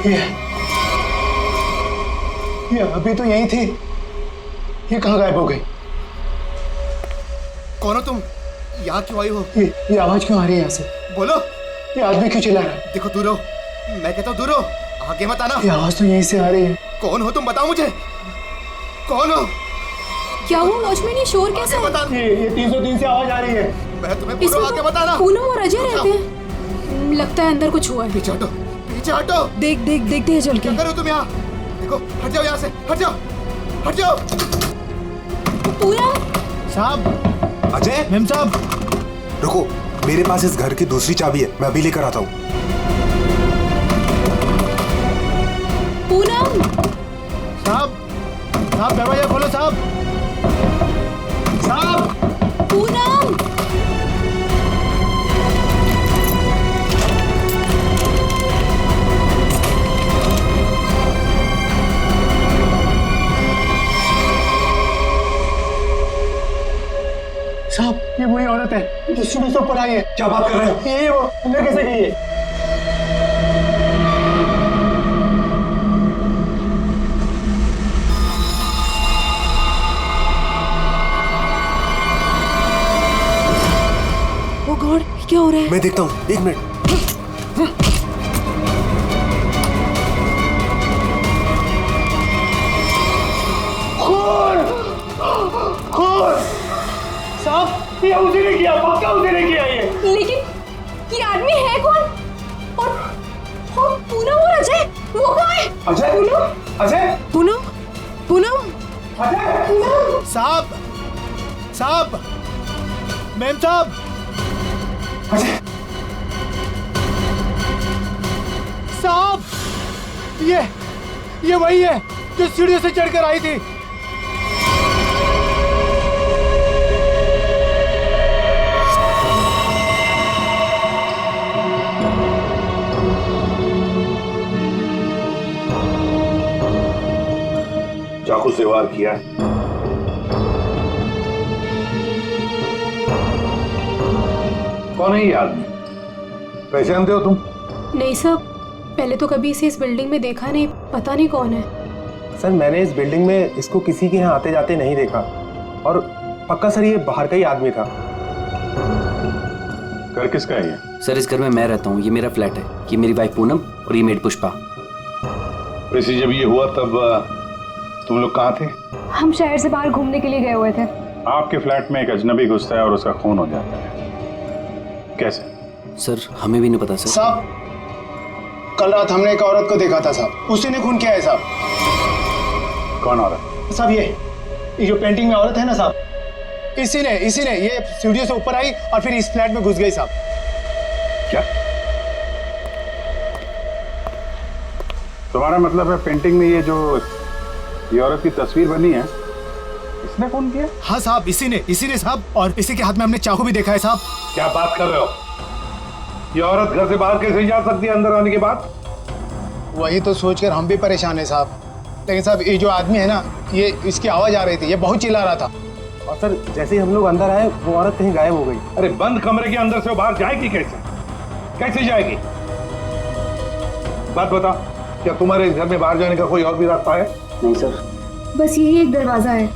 ये अभी तो यही थी, ये कहाँ गायब हो गई? कौन हो तुम? यहाँ क्यों आई हो? ये आवाज क्यों आ रही है यहाँ से? बोलो। ये आदमी क्यों चिल्ला रहा है? देखो दूर हो, मैं कहता हूँ दूर हो, आगे मत आना। ये आवाज तो यहीं से आ रही है। कौन हो तुम, बताओ मुझे, कौन हो? क्या हुआ वॉचमैन, ये शोर कैसा है? ये 303 से आवाज आ रही है। मैं तुम्हें बोल रहा हूँ, आगे मत आना। पूनम और अजय रहते हैं, लगता है अंदर कुछ हुआ है। पीछे हटो, पीछे हटो। देखते हैं चल के। क्या कर रहे हो तुम यहाँ? देखो, हट जाओ यहाँ से, हट जाओ, हट जाओ। पूनम साहब, अजय, मेम साहब, रुको, मेरे पास इस घर की दूसरी चाबी है, मैं अभी लेकर आता हूँ। पूनम साहब, दरवाजा खोलो साहब। पूनम साहब, ये वही औरत है जो सीढ़ी से ऊपर आई है। क्या बात कर रहे हो? ये वो अंदर कैसे गई है? ओ गॉड, क्या हो रहा है? मैं देखता हूँ, एक मिनट। साहब, ये उसी ने किया, पक्का उसी ने किया ये। लेकिन ये आदमी है कौन? और पूनम और अजय, वो कहाँ है? अजय, अजय, पूनम अजय, साहब, मैम साहब, अजय, साहब, ये वही है जो सीढ़ियों से चढ़कर आई थी। चाकू से वार किया है। कौन है ये आदमी? पहचानते हो तुम? नहीं साहब, पहले तो कभी इसे इस बिल्डिंग में देखा नहीं, पता नहीं कौन है। सर, मैंने इस बिल्डिंग में इसको किसी के यहाँ आते जाते नहीं देखा, और पक्का सर ये बाहर का ही आदमी था। घर किसका है ये? सर, इस घर में मैं रहता हूँ, ये मेरा फ्लैट है, ये मेरी वाइफ पूनम और ये मेड पुष्पा। वैसे जब ये हुआ तब तुम लोग कहाँ थे? हम शहर से बाहर घूमने के लिए गए हुए थे। आपके फ्लैट में एक अजनबी घुसता है और उसका खून हो जाता है, कैसे? सर, हमें भी नहीं पता सर। साहब, कल रात हमने एक औरत को देखा था साहब, उसी ने खून किया है साहब। कौन औरत? साहब, ये जो पेंटिंग में औरत है ना साहब, इसी ने ये सीढ़ियों से ऊपर आई और फिर इस फ्लैट में घुस गई साहब। क्या तुम्हारा मतलब है पेंटिंग में ये औरत की तस्वीर बनी है, इसने खून किया? हाँ साहब, इसी ने साहब, और इसी के हाथ में हमने चाकू भी देखा है साहब। क्या बात कर रहे हो? ये औरत घर से बाहर कैसे जा सकती है अंदर आने के बाद? वही तो सोचकर हम भी परेशान है साहब। लेकिन साहब, ये जो आदमी है ना, ये इसकी आवाज आ रही थी, ये बहुत चिल्ला रहा था। और सर, जैसे ही हम लोग अंदर आए, वो औरत कहीं गायब हो गई। अरे बंद कमरे के अंदर से वो बाहर जाएगी कैसे जाएगी? बात बताओ, क्या तुम्हारे इस घर में बाहर जाने का कोई और भी रास्ता है? नहीं सर, बस यही एक दरवाजा है।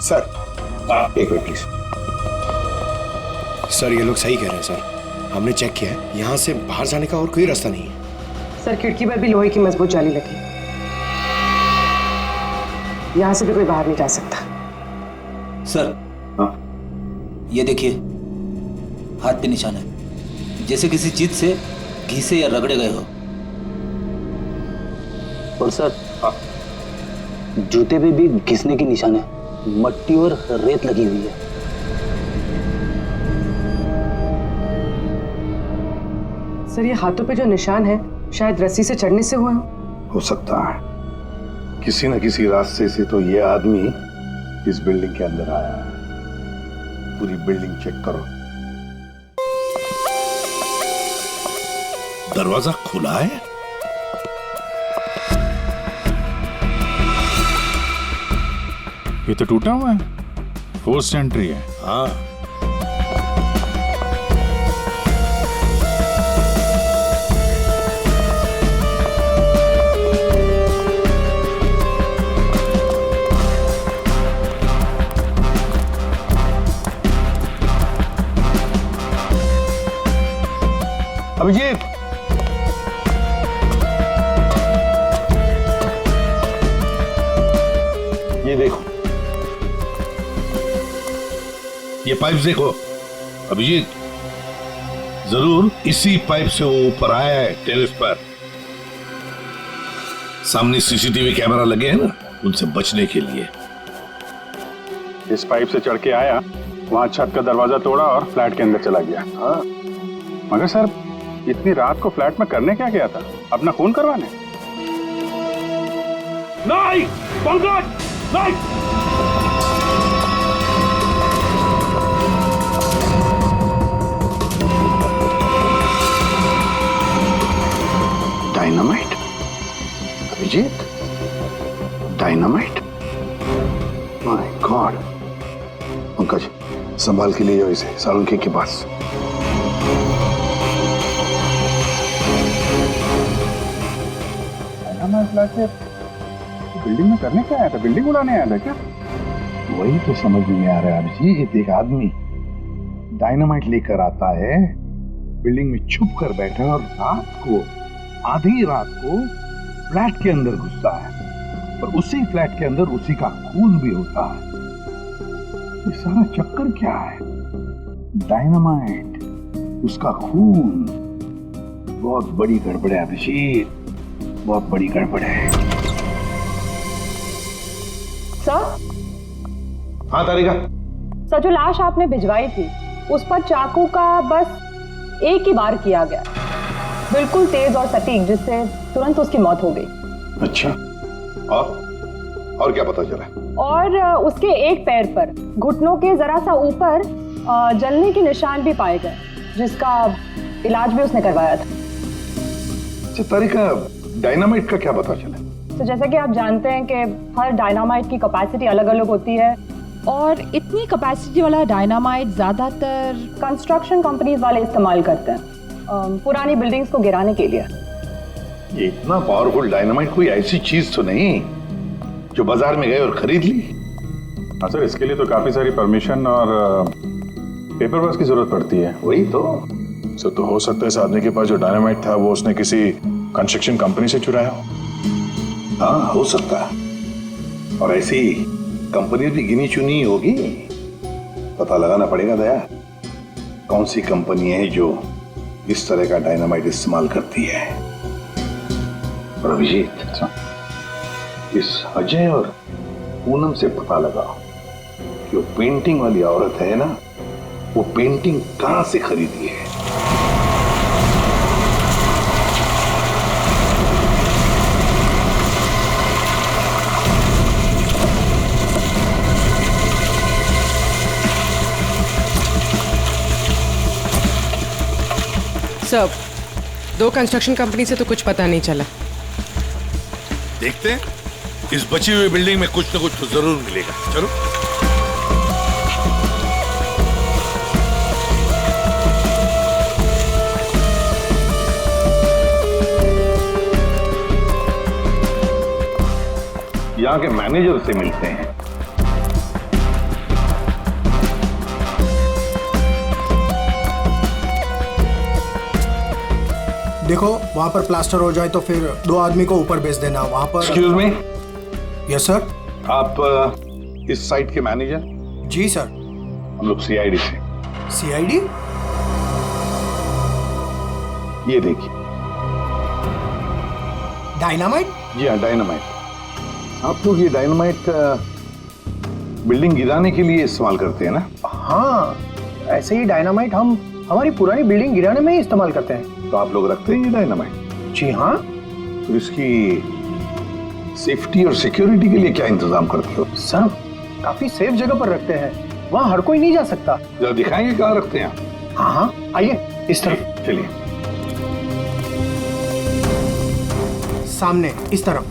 सर, एक मिनट प्लीज। सर, ये लोग सही कह रहे हैं सर, हमने चेक किया है, यहाँ से बाहर जाने का और कोई रास्ता नहीं है। सर, खिड़की पर भी लोहे की मजबूत जाली लगी, यहाँ से भी कोई बाहर नहीं जा सकता। सर, हाँ? ये देखिए, हाथ पे निशान है, जैसे किसी चीज से घिसे या रगड़े गए हो। और सर, जूते पे भी घिसने की निशान है, मट्टी और रेत लगी हुई है। सर, ये हाथों पे जो निशान है शायद रस्सी से चढ़ने से हुआ हो सकता है, किसी न किसी रास्ते से तो ये आदमी इस बिल्डिंग के अंदर आया है। पूरी बिल्डिंग चेक करो। दरवाजा खुला है? ये तो टूटा हुआ है, फोर्स्ड एंट्री है। हाँ, अभिजीत, ये देखो, ये पाइप देखो। अभिजीत, जरूर इसी पाइप से वो ऊपर आया है टेरेस पर। सामने सीसीटीवी कैमरा लगे हैं ना, उनसे बचने के लिए। इस पाइप से चढ़ के आया, वहां छत का दरवाजा तोड़ा और फ्लैट के अंदर चला गया। हाँ, मगर सर, इतनी रात को फ्लैट में करने क्या गया था? अपना खून करवाने? नहीं, पंकज, नहीं। Dynamite? Abhijit, dynamite? My god. Pankaj, संभाल के ले जाओ इसे सालुंखे के पास। फ्लैट से बिल्डिंग में करने क्या आया था? बिल्डिंग उड़ाने आया था क्या? वही तो समझ में नहीं आ रहा है अभिजीत। एक आदमी डायनामाइट लेकर आता है, बिल्डिंग में छुप कर बैठा है और रात को, आधी रात को फ्लैट के अंदर घुसता है, और उसी फ्लैट के अंदर उसी का खून भी होता है। ये सारा चक्कर क्या है? डायनामाइट, उसका खून। बहुत बड़ी गड़बड़ है अभिजीत, बहुत बड़ी गड़बड़ है। सर? हाँ तारिका। सर, जो लाश आपने भिजवाई थी, उस पर चाकू का बस एक ही बार किया गया, बिल्कुल तेज और सटीक, जिससे तुरंत उसकी मौत हो गई। अच्छा, और क्या पता चला? और उसके एक पैर पर, घुटनों के जरा सा ऊपर जलने के निशान भी पाए गए, जिसका इलाज भी उसने करवाया था। अच्छा तारिका, डायनामाइट का क्या पता चला? तो जैसा कि आप जानते हैं कि हर डायनामाइट की कैपेसिटी अलग अलग होती है, और इतनी कैपेसिटी वाला डायनामाइट ज्यादातर कंस्ट्रक्शन कंपनीज वाले इस्तेमाल करते हैं पुरानी बिल्डिंग्स को गिराने के लिए। ये इतना पावरफुल डायनामाइट कोई ऐसी चीज तो नहीं जो बाजार में गए और खरीद ली? हाँ सर, इसके लिए तो काफी सारी परमिशन और पेपर वर्क की जरूरत पड़ती है। वही तो। सर, तो हो सकता है इस आदमी के पास जो डायनामाइट था वो उसने किसी कंस्ट्रक्शन कंपनी से चुराया हो। हाँ, हो सकता है। और ऐसी कंपनी भी गिनी चुनी होगी, पता लगाना पड़ेगा दया, कौन सी कंपनी है जो इस तरह का डायनामाइट इस्तेमाल करती है। और अभिजीत, इस अजय और पूनम से पता लगाओ कि वो पेंटिंग वाली औरत है ना, वो पेंटिंग कहां से खरीदी है। सब 2 कंस्ट्रक्शन कंपनी से तो कुछ पता नहीं चला। देखते हैं, इस बची हुई बिल्डिंग में कुछ न कुछ तो जरूर मिलेगा। चलो। यहाँ के मैनेजर से मिलते हैं। देखो, वहाँ पर प्लास्टर हो जाए तो फिर 2 आदमी को ऊपर भेज देना। वहाँ पर। Excuse me. Yes sir. आप इस साइट के मैनेजर? जी सर। हम लोग सीआईडी से। सीआईडी? ये देखिए, डायनामाइट? जी हाँ, डायनामाइट। आप लोग ये डायनामाइट बिल्डिंग गिराने के लिए इस्तेमाल करते हैं ना? हाँ, ऐसे ही डायनामाइट हम हमारी पुरानी बिल्डिंग गिराने में ही इस्तेमाल करते हैं। तो आप लोग रखते हैं ये डायनामाइट? जी हाँ। तो इसकी सेफ्टी और सिक्योरिटी के लिए क्या इंतजाम करते हो? सर, काफी सेफ जगह पर रखते हैं, वहाँ हर कोई नहीं जा सकता। जरा दिखाएंगे कहाँ रखते हैं? हाँ हाँ, आइए इस तरफ। चलिए। सामने इस तरफ।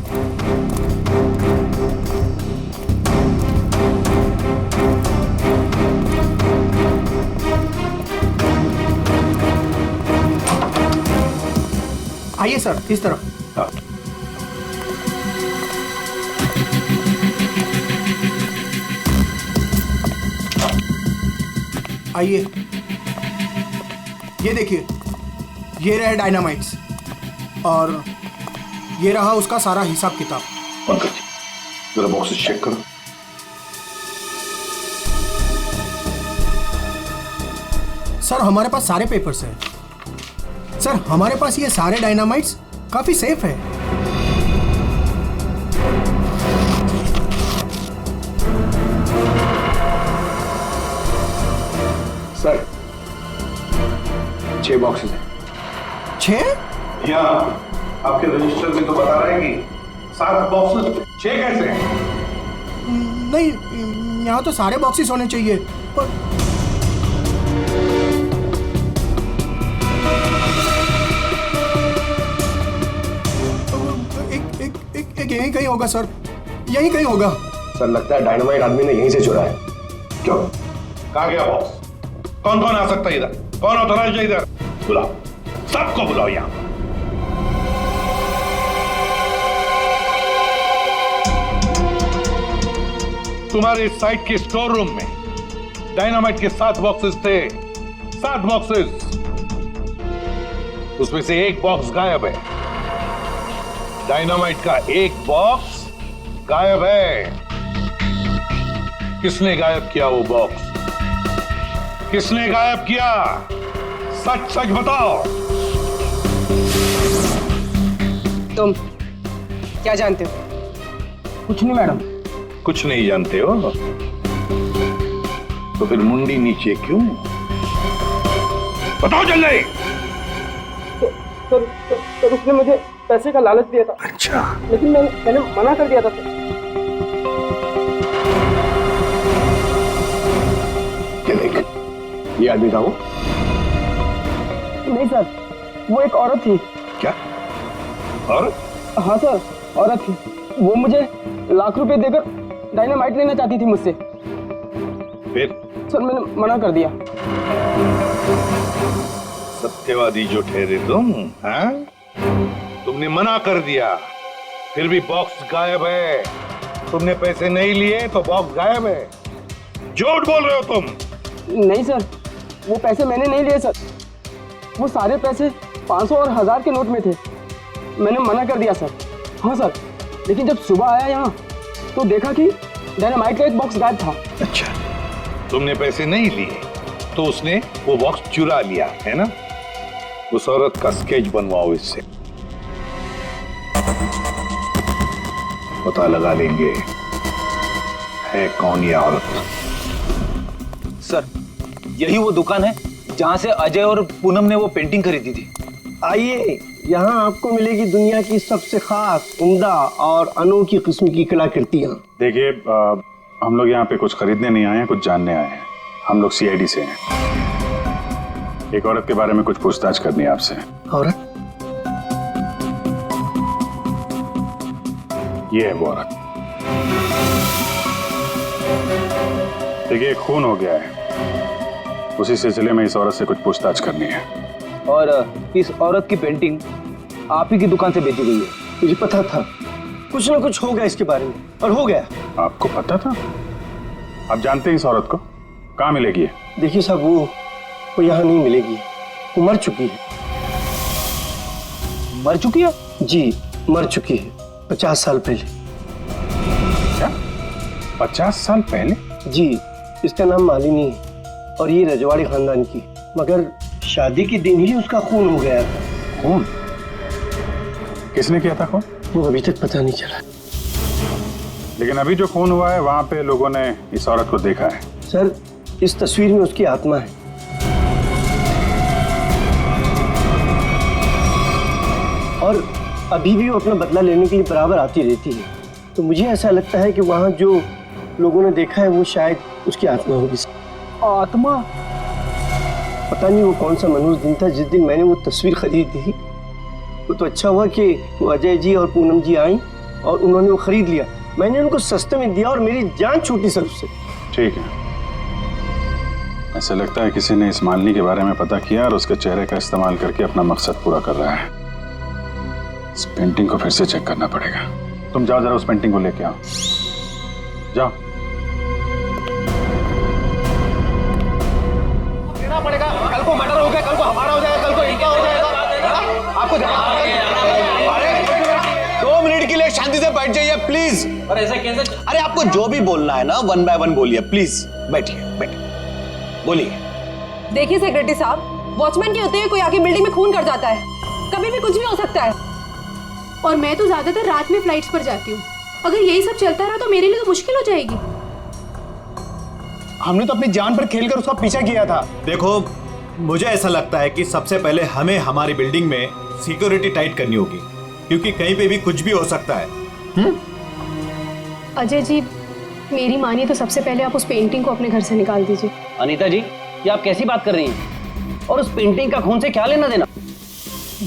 आइए सर, इस तरफ। हाँ। आइए, ये देखिए, ये रहे डायनामाइट्स और ये रहा उसका सारा हिसाब किताब। पंकज जरा बॉक्सेस चेक करो। सर हमारे पास सारे पेपर्स हैं। सर हमारे पास ये सारे डायनामाइट्स काफी सेफ है। सर 6 बॉक्सेस हैं। 6? यहाँ आपके रजिस्टर में तो बता रहा है कि 7 बॉक्सेस। 6 कैसे हैं? नहीं, यहाँ तो सारे बॉक्सेस होने चाहिए पर एक यहीं कहीं होगा सर, यहीं कहीं होगा। सर लगता है डायनामाइट आदमी ने यहीं से चुरा है। क्यों? कहाँ गया बॉक्स? कौन कौन आ सकता है इधर? कौन ऑथराइज है इधर? बुलाओ, सबको बुलाओ यहाँ। तुम्हारे साइट के स्टोर रूम में डायनामाइट के 7 बॉक्सेस थे। 7 बॉक्सेस, उसमें से एक बॉक्स गायब है। डायनामाइट का एक बॉक्स गायब है। किसने गायब किया वो बॉक्स? किसने गायब किया? सच सच बताओ। तुम क्या जानते हो? कुछ नहीं मैडम। कुछ नहीं जानते हो तो फिर मुंडी नीचे क्यों? बताओ जल्दी। सर उसने मुझे पैसे का लालच दिया था। अच्छा। लेकिन मैंने मना कर दिया था सर। क्या देख, ये आदमी था वो? नहीं सर, वो एक औरत थी। क्या औरत? हाँ सर, औरत थी। वो मुझे लाख रुपए देकर डायनामाइट लेना चाहती थी मुझसे। फिर? सर मैंने मना कर दिया। सत्यवादी जो ठहरे तुम, हाँ? तुमने मना कर दिया, फिर भी बॉक्स गायब है। तुमने पैसे नहीं लिए तो बॉक्स गायब है। झूठ बोल रहे हो तुम। नहीं सर, वो पैसे मैंने नहीं लिए सर। वो सारे पैसे 500 और 1000 के नोट में थे। मैंने मना कर दिया सर। हाँ सर, लेकिन जब सुबह आया यहाँ तो देखा कि डायनामाइट का एक बॉक्स गायब था। अच्छा, तुमने पैसे नहीं लिए तो उसने वो बॉक्स चुरा लिया है ना? उस औरत का स्केच बनवाओ इससे, पता लगा लेंगे है कौन ये औरत। सर यही वो दुकान है जहां से अजय और पूनम ने वो पेंटिंग खरीदी थी। आइए, यहाँ आपको मिलेगी दुनिया की सबसे खास, उम्दा और अनोखी किस्म की कलाकृतियाँ। देखिए हम लोग यहाँ पे कुछ खरीदने नहीं आए हैं, कुछ जानने आए हैं। हम लोग सीआईडी से हैं। एक औरत के बारे में कुछ पूछताछ करनी है आपसे। औरत? ये है वो औरत। देखिए खून हो गया है, उसी सिलसिले में इस औरत से कुछ पूछताछ करनी है। और इस औरत की पेंटिंग आप ही की दुकान से बेची गई है। मुझे पता था कुछ ना कुछ होगा इसके बारे में, और हो गया। आपको पता था? आप जानते हैं इस औरत को? कहाँ मिलेगी है? देखिए साहब, वो यहाँ नहीं मिलेगी। वो मर चुकी है। मर चुकी है? जी, मर चुकी है 50 साल पहले। क्या 50 साल पहले? जी, इसका नाम मालिनी है और ये रजवाड़ी खानदान की, मगर शादी के दिन ही उसका खून हो गया था। खून? किसने किया था खून? वो अभी तक पता नहीं चला। लेकिन अभी जो खून हुआ है वहां पे लोगों ने इस औरत को देखा है। सर, इस तस्वीर में उसकी आत्मा है। और अभी भी वो अपना बदला लेने के लिए बराबर आती रहती है। तो मुझे ऐसा लगता है कि वहाँ जो लोगों ने देखा है वो शायद उसकी आत्मा होगी। आत्मा? पता नहीं वो कौन सा मनहूस दिन था जिस दिन मैंने वो तस्वीर खरीदी थी। वो तो अच्छा हुआ कि वो अजय जी और पूनम जी आई और उन्होंने वो खरीद लिया। मैंने उनको सस्ते में दिया और मेरी जान छूटी सर उससे। ठीक है, ऐसा लगता है किसी ने इस मालिनी के बारे में पता किया और उसके चेहरे का इस्तेमाल करके अपना मकसद पूरा कर रहा है। इस पेंटिंग को फिर से चेक करना पड़ेगा। तुम जाओ जरा उस पेंटिंग को लेके आओ, जाओ। देना पड़ेगा। कल को मर्डर हो गया, कल को हमारा हो जाएगा, कल को इनका हो जाएगा। आपको अरे 2 मिनट के लिए शांति से बैठ जाइए प्लीज। और ऐसा कैसे? अरे आपको जो भी बोलना है ना 1 by 1 बोलिए प्लीज। बैठिए बोलिए। देखिए सेक्रेटरी साहब, वॉचमैन के होते हुए कोई आके बिल्डिंग में खून कर जाता है, कभी भी कुछ भी हो सकता है। और मैं तो ज्यादातर रात में फ्लाइट्स पर जाती हूँ। अगर यही सब चलता रहा तो मेरे लिए तो मुश्किल हो जाएगी। हमने तो अपनी जान पर खेलकर उसका पीछा किया था। देखो, मुझे ऐसा लगता है कि सबसे पहले हमें हमारी बिल्डिंग में सिक्योरिटी टाइट करनी होगी, क्योंकि कहीं पे भी कुछ भी हो सकता है। अजय जी, मेरी मानिए तो सबसे पहले आप उस पेंटिंग को अपने घर से निकाल दीजिए। अनीता जी, ये आप कैसी बात कर रही हैं? और उस पेंटिंग का खून से क्या लेना देना?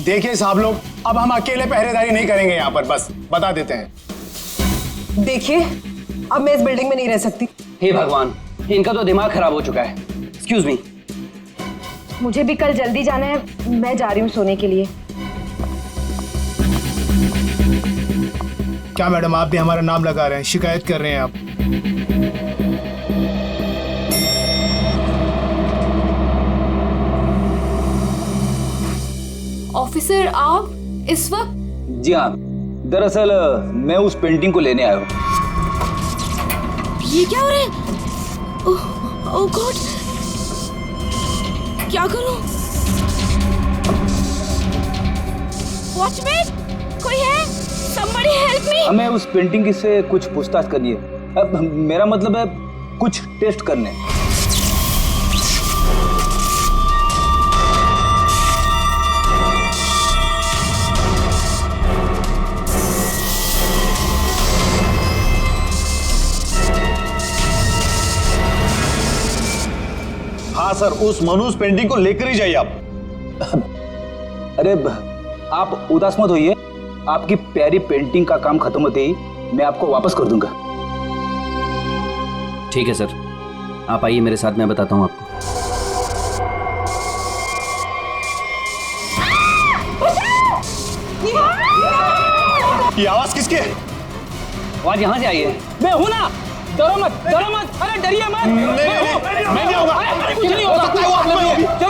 देखिए साहब लोग, अब हम अकेले पहरेदारी नहीं करेंगे यहाँ पर, बस बता देते हैं। देखिए, अब मैं इस बिल्डिंग में नहीं रह सकती। हे भगवान, इनका तो दिमाग खराब हो चुका है। Excuse me. मुझे भी कल जल्दी जाना है, मैं जा रही हूँ सोने के लिए। क्या मैडम, आप भी हमारा नाम लगा रहे हैं, शिकायत कर रहे हैं आप? ऑफिसर, आप इस वक्त? जी हाँ, दरअसल मैं उस पेंटिंग को लेने आया हूँ। ये क्या हो रहा है? ओह गॉड, क्या करूं? वॉचमैन, कोई है? Somebody help me! हमें उस पेंटिंग से कुछ पूछताछ करनी है। अब मेरा मतलब है कुछ टेस्ट करने। हाँ सर, उस मनुष्य पेंटिंग को लेकर ही जाइए आप। अरे आप उदास मत होइए, आपकी प्यारी पेंटिंग का काम खत्म होते ही मैं आपको वापस कर दूंगा। ठीक है सर, आप आइए मेरे साथ, मैं बताता हूँ आपको। ये आवाज किसकी है? आवाज यहाँ से आई है। मैं हूं ना, डरो मत, डरो मत, अरे डरिए मत। मैं नहीं होगा। अरे कुछ नहीं होगा, चलो।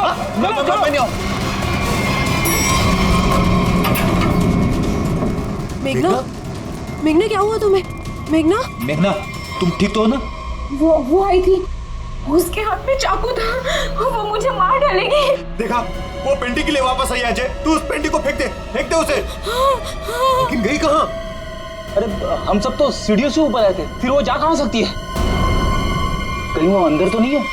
मेघना, मेघना क्या हुआ तुम्हें? मेघना, मेघना, तुम ठीक तो हो ना? वो आई थी, उसके हाथ में चाकू था, वो मुझे मार डालेगी। देखा, वो पेंटिंग के लिए वापस आई अजय। तू उस पेंटिंग को फेंक दे उसे। लेकिन गई कहाँ? अरे हम सब तो सीढ़ियों से ऊपर आए थे, फिर वो जा कहाँ सकती है? कहीं वो अंदर तो नहीं है?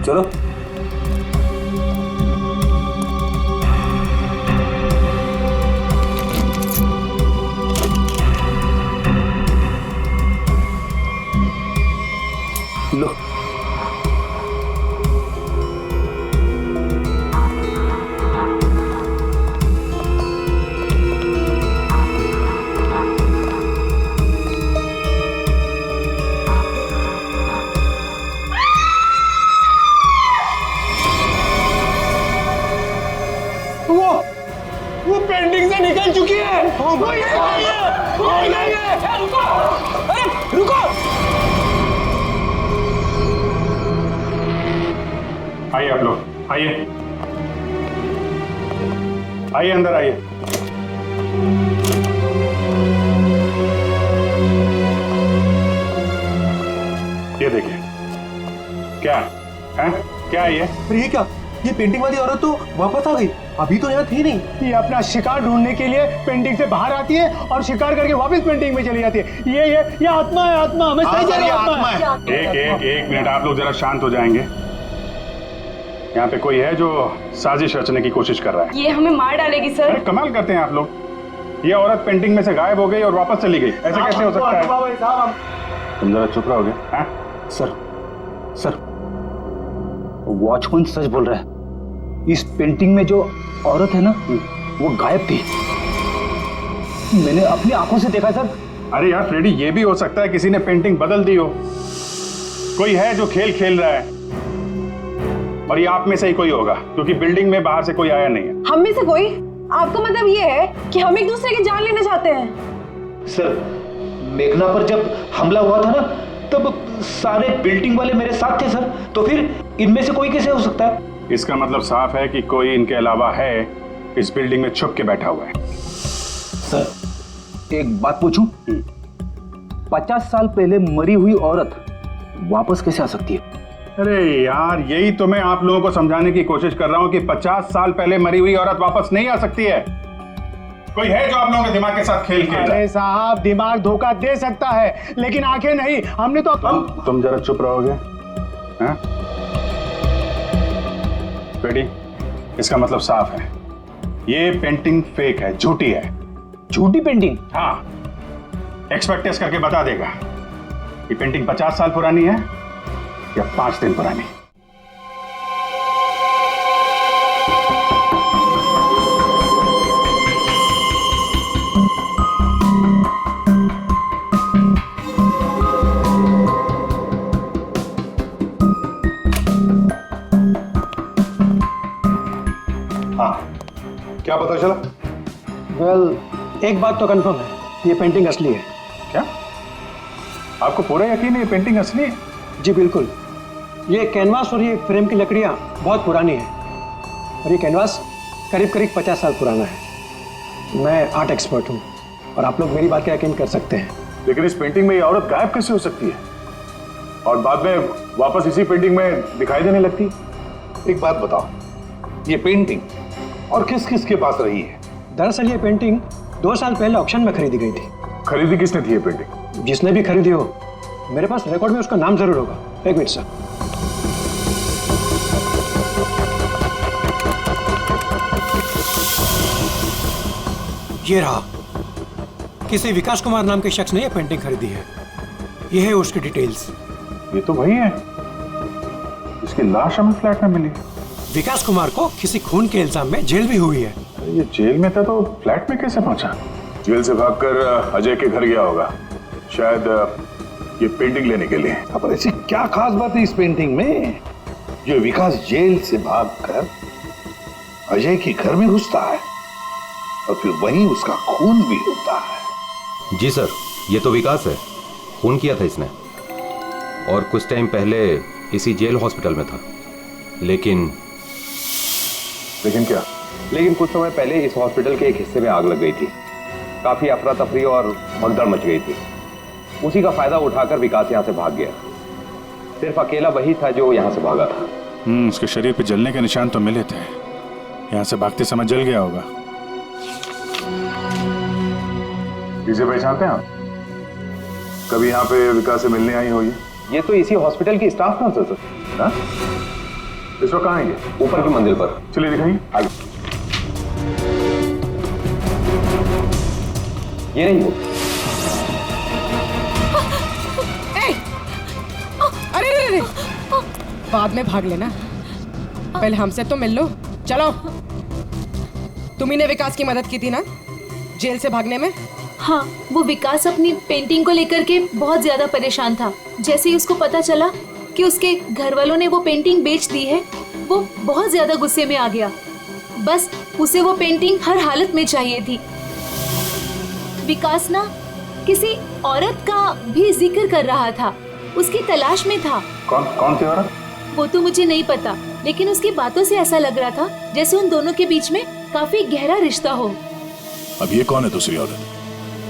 चलो। लो। वो पेंटिंग से निकल चुकी है। अरे रुको! आइए आप लोग, आइए आइए, अंदर आइए। ये देखिए, क्या है? क्या है ये? ये क्या? ये पेंटिंग वाली औरत तो वापस आ गई, अभी तो यहाँ थी नहीं। ये अपना शिकार ढूंढने के लिए पेंटिंग से बाहर आती है और शिकार करके वापस पेंटिंग में चली जाती है। ये आत्मा है, आत्मा। मैं सही कह रहा हूं, आत्मा है। एक मिनट, आप लोग जरा शांत हो जाएंगे। यहाँ पे कोई है जो साजिश रचने की कोशिश कर रहा है। ये हमें मार डालेगी सर। अरे कमाल करते हैं आप लोग। ये औरत पेंटिंग में से गायब हो गई और वापस चली गई, ऐसे कैसे हो सकता है? तुम जरा चुप रहोगे? हाँ सर, वॉचमैन सच बोल रहा है। इस पेंटिंग में जो औरत है ना, वो गायब थी। मैंने अपनी आंखों से देखा सर। अरे यार फ्रेडी, ये भी हो सकता है किसी ने पेंटिंग बदल दी हो। कोई है जो खेल खेल रहा है, और ये आप में से ही कोई होगा, क्योंकि बिल्डिंग में बाहर से कोई आया नहीं है। हम में से कोई? आपका मतलब ये है कि हम एक दूसरे की जान लेना चाहते हैं? सर, मेघना पर जब हमला हुआ था ना, तब सारे बिल्डिंग वाले मेरे साथ थे सर, तो फिर इनमें से कोई कैसे हो सकता है? इसका मतलब साफ है कि कोई इनके अलावा है इस बिल्डिंग में छुप के बैठा हुआ है। सर एक बात पूछूं? 50 साल पहले मरी हुई औरत वापस कैसे आ सकती है? अरे यार, यही तो मैं आप लोगों को समझाने की कोशिश कर रहा हूं कि 50 साल पहले मरी हुई औरत वापस नहीं आ सकती है। कोई है जो आप लोगों के दिमाग के साथ खेल खेल? अरे साहब, दिमाग धोखा दे सकता है लेकिन आंखें नहीं। हमने तो तुम जरा चुप रहोगे? हाँ? बेटी, इसका मतलब साफ है, ये पेंटिंग फेक है, झूठी है। झूठी पेंटिंग? हाँ, एक्सपर्ट टेस्ट करके बता देगा ये पेंटिंग 50 साल पुरानी है या 5 दिन पुरानी। हाँ, क्या पता चला? वेल, एक बात तो कंफर्म है, ये पेंटिंग असली है। क्या आपको पूरा यकीन है ये पेंटिंग असली है? जी बिल्कुल। ये कैनवास और ये फ्रेम की लकड़ियाँ बहुत पुरानी है और ये कैनवास करीब करीब 50 साल पुराना है। मैं आर्ट एक्सपर्ट हूँ और आप लोग मेरी बात का यकीन कर सकते हैं। लेकिन इस पेंटिंग में ये औरत गायब कैसे हो सकती है और बाद में वापस इसी पेंटिंग में दिखाई देने लगती? एक बात बताओ, ये पेंटिंग और किस किस के पास रही है? दरअसल ये पेंटिंग 2 साल पहले ऑक्शन में खरीदी गई थी। खरीदी किसने थी ये पेंटिंग? जिसने भी खरीदी हो, मेरे पास रिकॉर्ड में उसका नाम जरूर होगा। एक मिनट सर। ये रहा, किसी विकास कुमार नाम के शख्स ने यह पेंटिंग खरीदी है। यह है उसकी डिटेल्स। ये तो वही है, इसकी लाश हमें फ्लैट में मिली। विकास कुमार को किसी खून के इल्जाम में जेल भी हुई है। ये जेल में था तो फ्लैट में कैसे पहुंचा? जेल से भागकर अजय के घर गया होगा, शायद ये पेंटिंग लेने के लिए। अब ऐसी क्या खास बात है इस पेंटिंग में जो विकास जेल से भागकर अजय के घर में घुसता है और फिर वहीं उसका खून भी होता है? जी सर, ये तो विकास है, खून किया था इसने और कुछ टाइम पहले इसी जेल हॉस्पिटल में था। लेकिन क्या? लेकिन कुछ समय पहले इस हॉस्पिटल के एक हिस्से में आग लग गई थी। काफी अफरा तफरी और भगदड़ मच गई थी। उसी का फायदा उठाकर विकास यहाँ से भाग गया। सिर्फ अकेला वही था जो यहाँ से भागा था। उसके शरीर पे जलने के निशान तो मिले थे, यहाँ से भागते समय जल गया होगा। इसे पहचानते हैं आप? कभी यहाँ पे विकास से मिलने आई हो? ये तो इसी हॉस्पिटल की स्टाफ नर्स है सर। हाँ? इस वक्त कहाँ है ये? ऊपर की मंजिल पर। चलिए दिखाइए। आगे। ये नहीं वो। अरे अरे अरे, बाद में भाग लेना, पहले हमसे तो मिल लो। चलो, तुम्ही ने विकास की मदद की थी ना जेल से भागने में? हाँ, वो विकास अपनी पेंटिंग को लेकर के बहुत ज्यादा परेशान था। जैसे ही उसको पता चला कि उसके घर वालों ने वो पेंटिंग बेच दी है, वो बहुत ज्यादा गुस्से में आ गया। बस उसे वो पेंटिंग हर हालत में चाहिए थी। विकास ना किसी औरत का भी जिक्र कर रहा था, उसकी तलाश में था। कौन थी औरत? वो तो मुझे नहीं पता, लेकिन उसकी बातों से ऐसा लग रहा था जैसे उन दोनों के बीच में काफी गहरा रिश्ता हो। अब ये कौन है दूसरी औरत?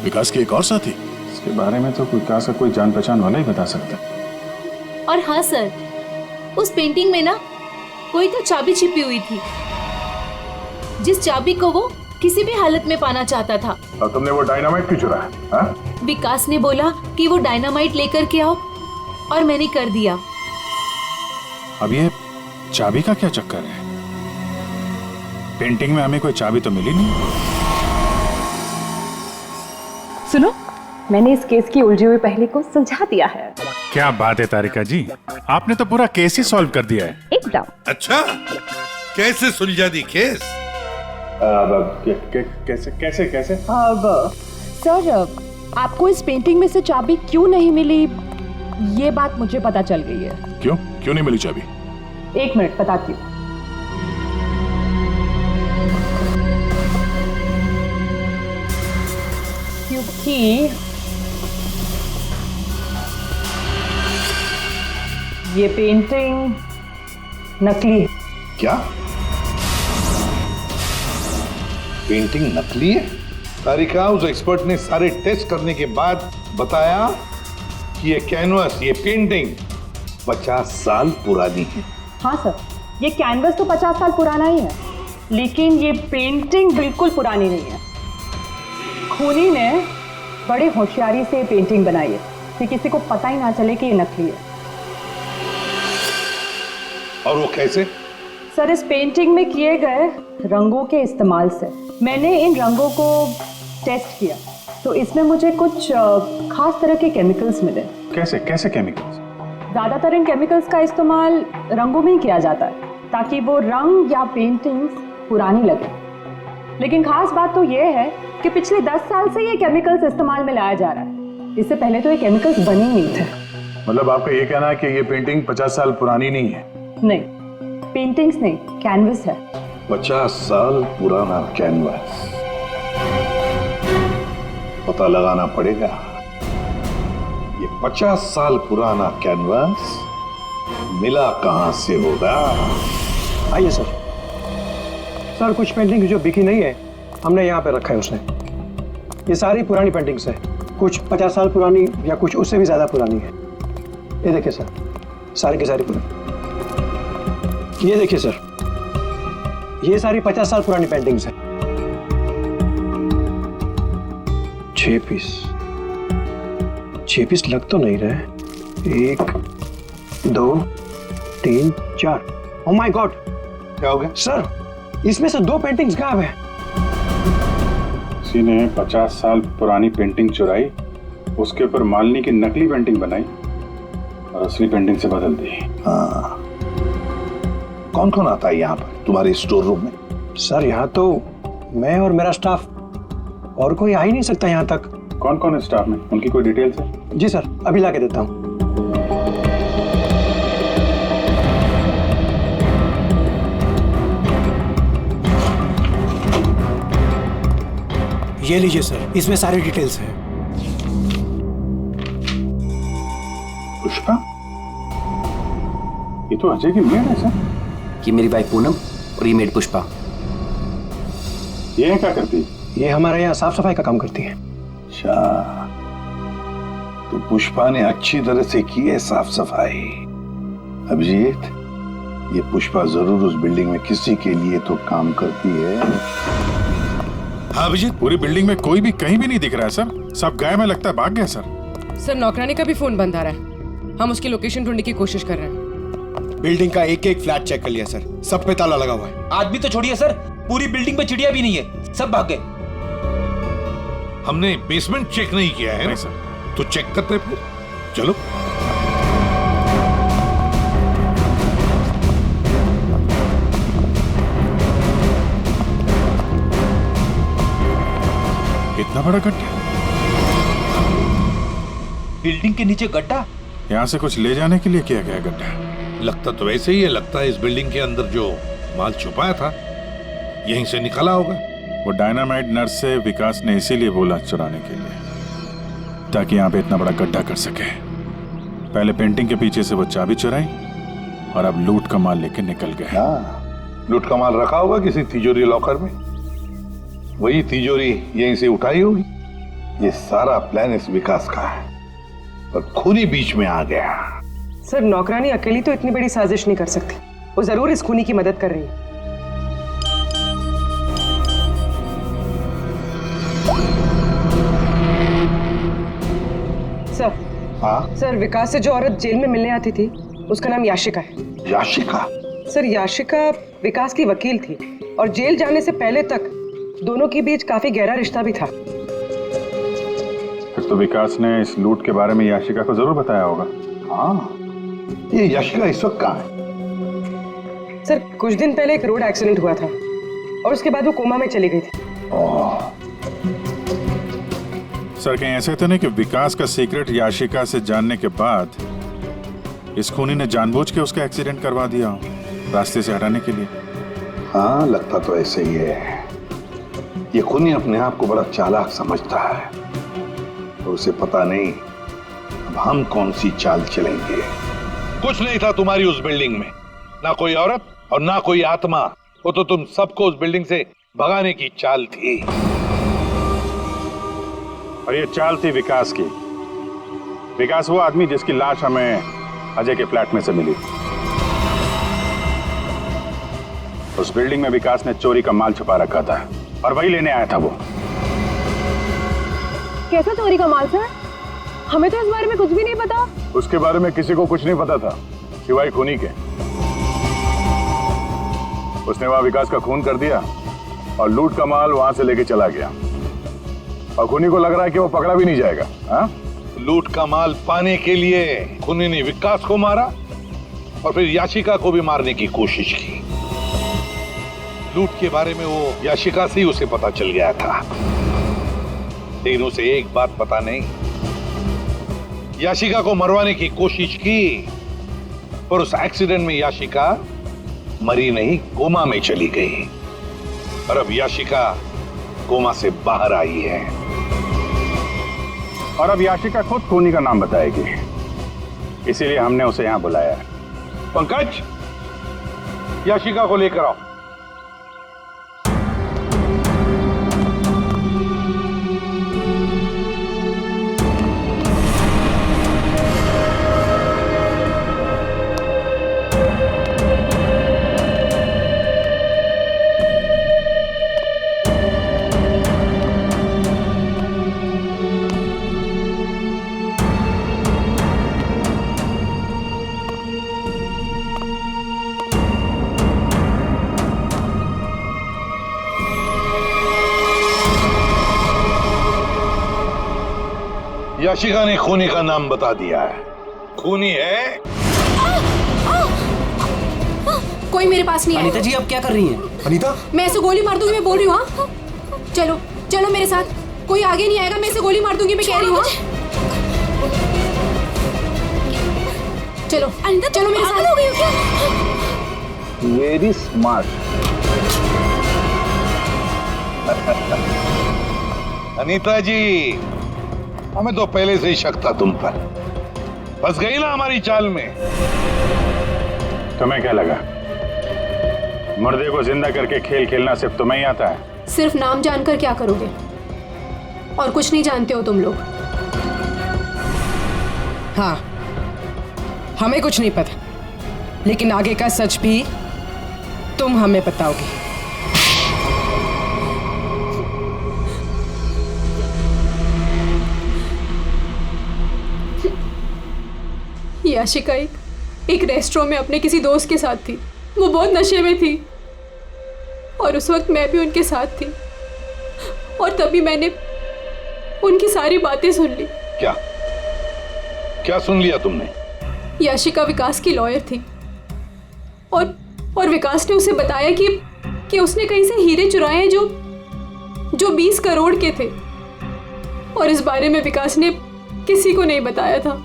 विकास की एक और साथी? इसके बारे में तो विकास का कोई जान पहचान वाला ही बता सकता है। और हाँ सर, उस पेंटिंग में ना कोई तो चाबी छिपी हुई थी, जिस चाबी को वो किसी भी हालत में पाना चाहता था। और तुमने वो डायनामाइट क्यों चुराया? विकास ने बोला कि वो डायनामाइट लेकर के आओ और मैंने कर दिया। अब ये चाबी का क्या चक्कर है? पेंटिंग में हमें कोई चाबी तो मिली नहीं। सुनो, मैंने इस केस की उलझी हुई पहेली को सुलझा दिया है। क्या बात है तारिका जी, आपने तो पूरा केस ही सॉल्व कर दिया है। एकदम। अच्छा, कैसे सुलझा दी केस? कैसे कैसे कैसे? अब सर, आपको इस पेंटिंग में से चाबी क्यों नहीं मिली, ये बात मुझे पता चल गई है। क्यों नहीं मिली चाबी? 1 मिनट बताती हूँ। क्योंकि ये पेंटिंग नकली है। क्या पेंटिंग नकली है? तारिका, उस एक्सपर्ट ने सारे टेस्ट करने के बाद बताया कि ये कैनवस, ये पेंटिंग 50 साल पुरानी है। हाँ सर, ये कैनवस तो 50 साल पुराना ही है, लेकिन ये पेंटिंग बिल्कुल पुरानी नहीं है। खूनी ने बड़े होशियारी से पेंटिंग बनाई है कि किसी को पता ही ना चले कि ये नकली है। और वो कैसे? सर, इस पेंटिंग में किए गए रंगों के इस्तेमाल से मैंने इन रंगों को टेस्ट किया, तो इसमें मुझे कुछ खास तरह के केमिकल्स मिले। कैसे कैसे केमिकल्स? ज़्यादातर इन केमिकल्स का इस्तेमाल रंगों में ही किया जाता है ताकि वो रंग या पेंटिंग्स पुरानी लगे। लेकिन खास बात तो ये है कि पिछले 10 साल से ये केमिकल्स इस्तेमाल में लाया जा रहा है। इससे पहले तो ये केमिकल्स बने ही नहीं थे। मतलब आपका ये कहना है कि ये पेंटिंग 50 साल पुरानी नहीं है? नहीं, पेंटिंग्स नहीं, कैनवस है। 50 साल पुराना कैनवस। पता लगाना पड़ेगा ये 50 साल पुराना कैनवस मिला कहां से होगा। आइए सर। सर, कुछ पेंटिंग जो बिकी नहीं है हमने यहाँ पे रखा है उसने। ये सारी पुरानी पेंटिंग्स है, कुछ 50 साल पुरानी या कुछ उससे भी ज्यादा पुरानी है। ये देखिए सर, सारी की सारी पुरानी। ये देखिए सर, ये सारी 50 साल पुरानी पेंटिंग्स है। 6 पीस लग तो नहीं रहे। 1 2 3 4। ओह माय गॉड, क्या हो गया सर? इसमें से 2 पेंटिंग्स गायब है। किसी ने 50 साल पुरानी पेंटिंग चुराई, उसके ऊपर मालिनी की नकली पेंटिंग बनाई और असली पेंटिंग से बदल दी। हाँ, कौन कौन आता है यहाँ पर तुम्हारे स्टोर रूम में? सर, यहाँ तो मैं और मेरा स्टाफ, और कोई आ ही नहीं सकता यहाँ तक। कौन कौन है स्टाफ में? उनकी कोई डिटेल्स है? जी सर, अभी ला के देता हूँ। ये लीजिए सर, इसमें सारी डिटेल्स हैं। पुष्पा, ये तो अजय की मेड है सर। ये मेरी वाइफ पूनम और ये मेड पुष्पा। ये क्या करती है? ये हमारे यहाँ साफ सफाई का काम करती है। अच्छा, तो पुष्पा ने अच्छी तरह से की है साफ सफाई। अभिजीत, ये पुष्पा जरूर उस बिल्डिंग में किसी के लिए तो काम करती है। हाँ अभिजीत, पूरी बिल्डिंग में कोई भी कहीं भी नहीं दिख रहा है सर। सब गायब में लगता है भाग गया सर। सर, नौकरानी का भी फोन बंद आ रहा है। हम उसकी लोकेशन ढूंढने की कोशिश कर रहे हैं। बिल्डिंग का एक एक फ्लैट चेक कर लिया सर, सब पे ताला लगा हुआ है। आदमी तो छोड़िए सर, पूरी बिल्डिंग पे चिड़िया भी नहीं है, सब भाग गए। हमने बेसमेंट चेक नहीं किया है। नहीं सर। तो चेक करते फिर, चलो। इतना बड़ा गड्ढा? बिल्डिंग के नीचे गड्ढा? यहाँ से कुछ ले जाने के लिए किया गया गड्ढा। लगता तो वैसे ही है। लगता है इस बिल्डिंग के अंदर जो माल छुपाया था यहीं से निकला होगा। वो डायनामाइट नर्स से विकास ने इसीलिए बोला चुराने के लिए, ताकि यहाँ पे इतना बड़ा गड्ढा कर सके। पहले पेंटिंग के पीछे से वो चाबी चुराई और अब लूट का माल लेके निकल गए। हाँ, लूट का माल रखा होगा किसी तिजोरी लॉकर में, वही तिजोरी यहीं से उठाई होगी। ये सारा प्लान इस विकास का है, पर खूनी बीच में आ गया। सर, नौकरानी अकेली तो इतनी बड़ी साजिश नहीं कर सकती। वो जरूर इस खूनी की मदद कर रही है। सर। हाँ? सर, विकास से जो औरत जेल में मिलने आती थी उसका नाम याशिका है। याशिका? सर, याशिका विकास की वकील थी और जेल जाने से पहले तक दोनों के बीच काफी गहरा रिश्ता भी था। फिर तो विकास ने इस लूट के बारे में याशिका को जरूर बताया होगा। हाँ, ये याशिका इस वक्त कहाँ है? सर, कुछ दिन पहले एक रोड एक्सीडेंट हुआ था और उसके बाद वो कोमा में चली गई थी। सर, कहीं ऐसे तो नहीं कि विकास का सीक्रेट याशिका से जानने के बाद इस खूनी ने जानबूझ के उसका एक्सीडेंट करवा दिया हो, रास्ते से हटाने के लिए? हाँ, लगता तो ऐसे ही है। ये खूनी अपने आप को बड़ा चालाक समझता है और उसे पता नहीं अब हम कौन सी चाल चलेंगे। कुछ नहीं था तुम्हारी उस बिल्डिंग में, ना कोई औरत और ना कोई आत्मा। वो तो तुम सबको उस बिल्डिंग से भगाने की चाल थी। और ये चाल थी विकास की। विकास वो आदमी जिसकी लाश हमें अजय के फ्लैट में से मिली। उस बिल्डिंग में विकास ने चोरी का माल छुपा रखा था और वही लेने आया था वो। कैसा चोरी का माल सर? हमें तो इस बारे में कुछ भी नहीं पता। उसके बारे में किसी को कुछ नहीं पता था सिवाय खूनी के। उसने वहां विकास का खून कर दिया और लूट का माल वहां से लेके चला गया। और खूनी को लग रहा है कि वो पकड़ा भी नहीं जाएगा। हाँ? लूट का माल पाने के लिए खूनी ने विकास को मारा और फिर याशिका को भी मारने की कोशिश की। लूट के बारे में वो याशिका से ही उसे पता चल गया था, लेकिन उसे एक बात पता नहीं, याशिका को मरवाने की कोशिश की और उस एक्सीडेंट में याशिका मरी नहीं, कोमा में चली गई। और अब याशिका कोमा से बाहर आई है और अब याशिका खुद खूनी का नाम बताएगी, इसीलिए हमने उसे यहां बुलाया है। पंकज, याशिका को लेकर आओ। याशिका ने खूनी का नाम बता दिया है। खूनी है। कोई मेरे पास नहीं है। अनीता जी, आप क्या कर रही हैं? अनीता, मैं ऐसे गोली मार दूंगी, मैं बोल रही हूँ। हाँ, चलो चलो मेरे साथ, कोई आगे नहीं आएगा, मैं ऐसे गोली मार दूंगी, मैं कह रही हूँ। चलो अनीता, चलो मेरे साथ। हो गई हो क्या? Very smart. अनीता जी, हमें तो पहले से ही शक था तुम पर। फंस गई ना हमारी चाल में। तुम्हें क्या लगा मुर्दे को जिंदा करके खेल खेलना सिर्फ तुम्हें ही आता है? सिर्फ नाम जानकर क्या करोगे? और कुछ नहीं जानते हो तुम लोग। हाँ, हमें कुछ नहीं पता, लेकिन आगे का सच भी तुम हमें बताओगे। याशिका एक रेस्टोरेंट में अपने किसी दोस्त के साथ थी। वो बहुत नशे में थी और उस वक्त मैं भी उनके साथ थी, और तभी मैंने उनकी सारी बातें सुन ली। क्या क्या सुन लिया तुमने? याशिका विकास की लॉयर थी और विकास ने उसे बताया कि उसने कहीं से हीरे चुराए हैं जो 20 करोड़ के थे, और इस बारे में विकास ने किसी को नहीं बताया था।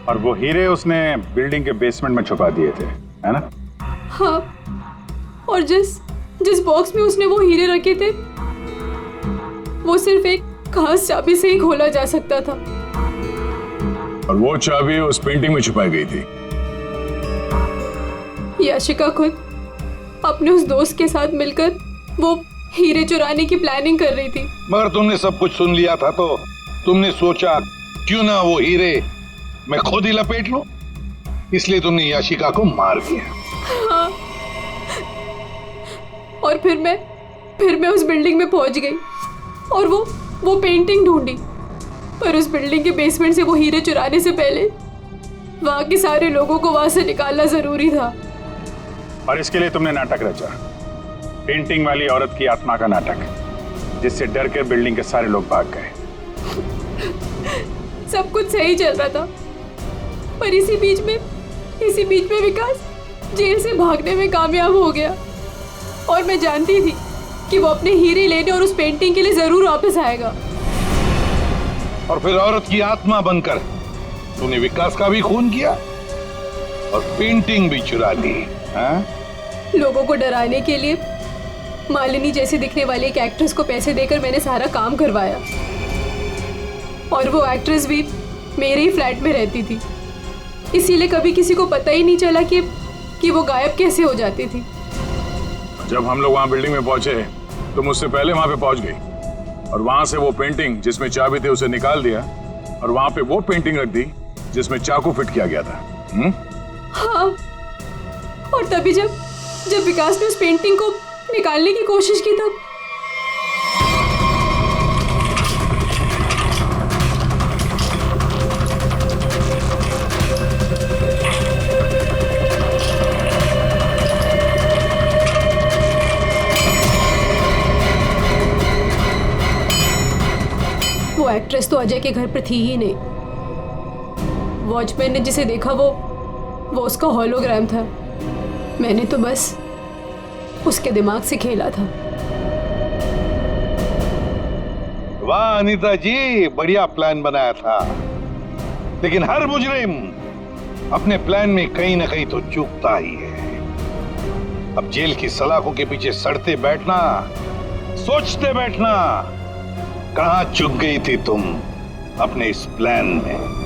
और वो हीरे उसने बिल्डिंग के बेसमेंट में छुपा दिए थे, है ना? हाँ, और जिस बॉक्स में उसने वो हीरे रखे थे वो सिर्फ एक खास चाबी से ही खोला जा सकता था। और वो चाबी उस पेंटिंग में छुपाई गई थी। याशिका खुद अपने उस दोस्त के साथ मिलकर वो हीरे चुराने की प्लानिंग कर रही थी। मगर तुमने सब कुछ सुन लिया था तो तुमने सोचा क्यों ना वो हीरे मैं खुद ही लपेट लूं, इसलिए तुमने याशिका को मार दिया। हाँ। और फिर मैं उस बिल्डिंग में पहुंच गई और वो पेंटिंग ढूंढी, पर उस बिल्डिंग के बेसमेंट से वो हीरे चुराने से पहले वहां के सारे लोगों को वहां से निकालना जरूरी था। और इसके लिए तुमने नाटक रचा, पेंटिंग वाली औरत की आत्मा का नाटक, जिससे डर कर बिल्डिंग के सारे लोग भाग गए। सब कुछ सही चल रहा था, पर इसी बीच में विकास जेल से भागने में कामयाब हो गया, और मैं जानती थी कि वो अपने हीरे लेने और उस पेंटिंग के लिए जरूर वापस आएगा। और फिर औरत की आत्मा बनकर तूने विकास का भी खून किया और पेंटिंग भी चुरा ली। हाँ? लोगों को डराने के लिए मालिनी जैसे दिखने वाली एक एक्ट्रेस को पैसे देकर मैंने सारा काम करवाया, और वो एक्ट्रेस भी मेरे ही फ्लैट में रहती थी। इसीलिए कभी किसी को पता ही नहीं चला कि वो गायब कैसे हो जाती थी। जब हम लोग वहां बिल्डिंग में पहुंचे तो मुझसे पहले वहां पे पहुंच गई और वहां से वो पेंटिंग जिसमें चाबी थी उसे निकाल दिया और वहां पे वो पेंटिंग रख दी जिसमें चाकू फिट किया गया था। हाँ, और तभी जब विकास ने उस पेंटिंग को निकालने की कोशिश की तब वो एक्ट्रेस तो अजय के घर पर थी ही नहीं। वॉचमैन ने जिसे देखा वो उसका होलोग्राम था। मैंने तो बस उसके दिमाग से खेला था। वाह अनीता जी, बढ़िया प्लान बनाया था, लेकिन हर मुजरिम अपने प्लान में कहीं ना कहीं तो चूकता ही है। अब जेल की सलाखों के पीछे सड़ते बैठना, सोचते बैठना, कहां चूक गई थी तुम अपने इस प्लान में?